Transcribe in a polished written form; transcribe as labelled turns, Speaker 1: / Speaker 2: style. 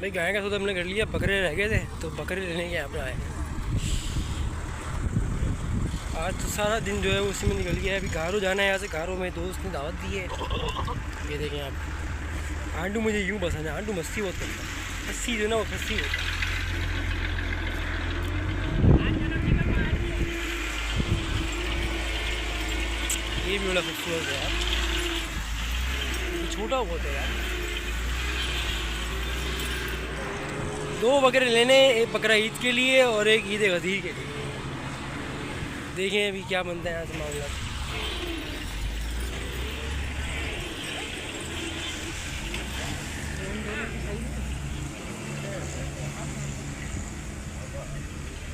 Speaker 1: भाई गाय का सौदा हमने कर लिया, बकरे रह गए थे तो बकरे लेने के यहाँ पे आए। आज तो सारा दिन जो है उसी में निकल गया है। अभी घारो जाना है, यहाँ से घारो में दोस्त ने दावत दी है। ये देखें आप, आंडू मुझे यूँ पसंद है, आंडू मस्ती बहुत करता है, खस्सी जो है ना वो खस्सी होता है। ये भी बड़ा खूबसूरत है यार, छोटा बहुत है यार। 2 बकरे लेने, एक बकरा ईद के लिए और एक ईद गदीर के लिए। देखें अभी क्या बनता है यहाँ से मामला।